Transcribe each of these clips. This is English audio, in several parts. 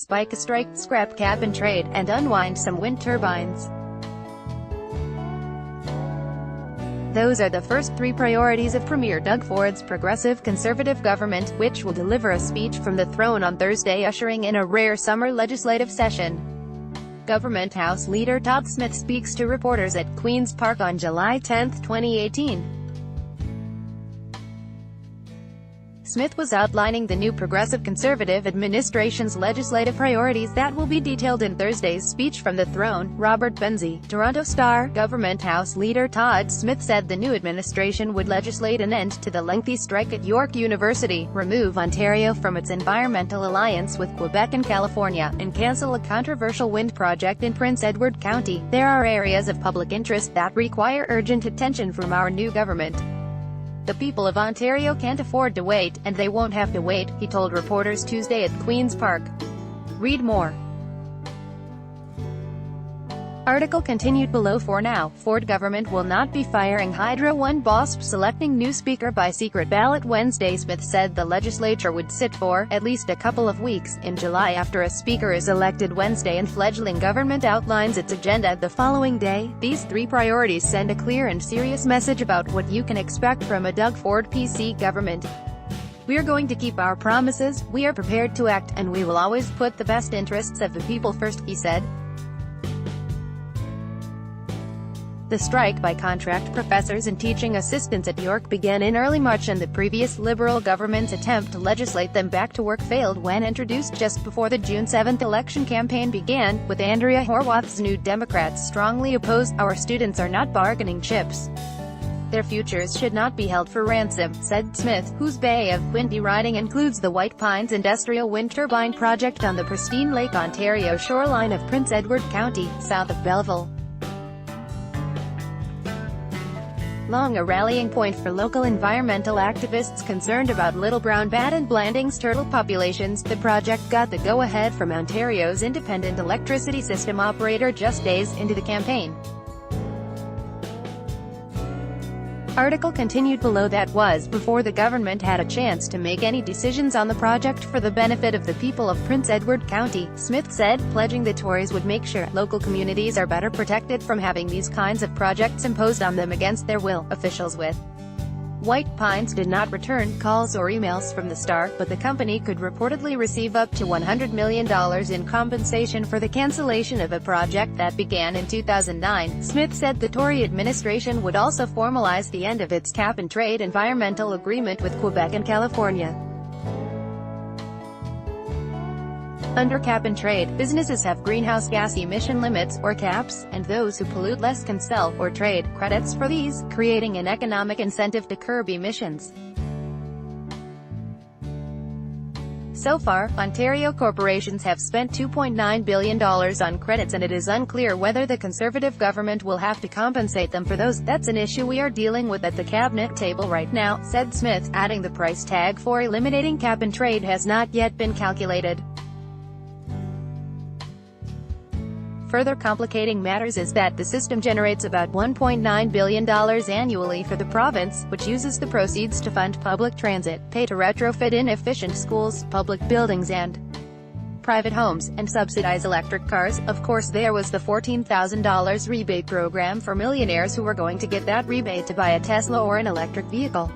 spike a strike, scrap cap and trade, and unwind some wind turbines. Those are the first three priorities of Premier Doug Ford's progressive conservative government, which will deliver a speech from the throne on Thursday, ushering in a rare summer legislative session. Government House Leader Todd Smith speaks to reporters at Queen's Park on July 10, 2018. Smith was outlining the new progressive conservative administration's legislative priorities that will be detailed in Thursday's speech from the throne. Robert Benzie, Toronto Star. Government House Leader Todd Smith said the new administration would legislate an end to the lengthy strike at York University, remove Ontario from its environmental alliance with Quebec and California, and cancel a controversial wind project in Prince Edward County. There are areas of public interest that require urgent attention from our new government. The people of Ontario can't afford to wait, and they won't have to wait, he told reporters Tuesday at Queen's Park. Read more. Article continued below. For now, Ford government will not be firing Hydro One boss, selecting new speaker by secret ballot Wednesday. Smith said the legislature would sit for at least a couple of weeks in July after a speaker is elected Wednesday and fledgling government outlines its agenda the following day. These three priorities send a clear and serious message about what you can expect from a Doug Ford PC government. We're going to keep our promises, we are prepared to act, and we will always put the best interests of the people first, he said. The strike by contract professors and teaching assistants at York began in early March, and the previous Liberal government's attempt to legislate them back to work failed when introduced just before the June 7 election campaign began, with Andrea Horwath's New Democrats strongly opposed. Our students are not bargaining chips. Their futures should not be held for ransom, said Smith, whose Bay of Quinte riding includes the White Pines industrial wind turbine project on the pristine Lake Ontario shoreline of Prince Edward County, south of Belleville. Long a rallying point for local environmental activists concerned about little brown bat and Blanding's turtle populations, the project got the go-ahead from Ontario's independent electricity system operator just days into the campaign. Article continued below. That was before the government had a chance to make any decisions on the project for the benefit of the people of Prince Edward County, Smith said, pledging the Tories would make sure local communities are better protected from having these kinds of projects imposed on them against their will. Officials with White Pines did not return calls or emails from the Star, but the company could reportedly receive up to $100 million in compensation for the cancellation of a project that began in 2009. Smith said the Tory administration would also formalize the end of its cap-and-trade environmental agreement with Quebec and California. Under cap-and-trade, businesses have greenhouse gas emission limits, or caps, and those who pollute less can sell, or trade, credits for these, creating an economic incentive to curb emissions. So far, Ontario corporations have spent $2.9 billion on credits, and it is unclear whether the Conservative government will have to compensate them for those. That's an issue we are dealing with at the cabinet table right now, said Smith, adding the price tag for eliminating cap-and-trade has not yet been calculated. Further complicating matters is that the system generates about $1.9 billion annually for the province, which uses the proceeds to fund public transit, pay to retrofit inefficient schools, public buildings and private homes, and subsidize electric cars. Of course, there was the $14,000 rebate program for millionaires who were going to get that rebate to buy a Tesla or an electric vehicle.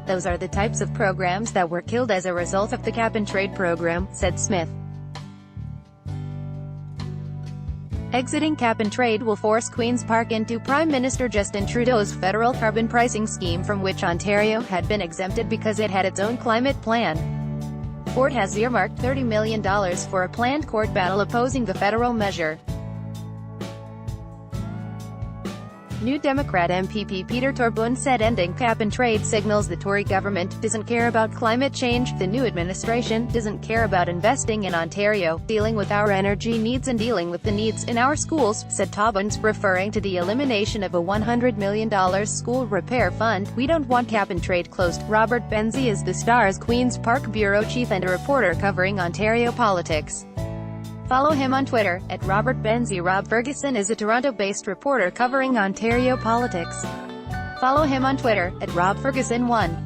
Those are the types of programs that were killed as a result of the cap-and-trade program, said Smith. Exiting cap-and-trade will force Queen's Park into Prime Minister Justin Trudeau's federal carbon pricing scheme, from which Ontario had been exempted because it had its own climate plan. Ford has earmarked $30 million for a planned court battle opposing the federal measure. New Democrat MPP Peter Torbun said ending cap-and-trade signals the Tory government doesn't care about climate change. The new administration doesn't care about investing in Ontario, dealing with our energy needs and dealing with the needs in our schools, said Torbun, referring to the elimination of a $100 million school repair fund. We don't want cap-and-trade closed. Robert Benzie is the Star's Queen's Park bureau chief and a reporter covering Ontario politics. Follow him on Twitter, @RobertBenzie. Rob Ferguson is a Toronto-based reporter covering Ontario politics. Follow him on Twitter, @RobFerguson1.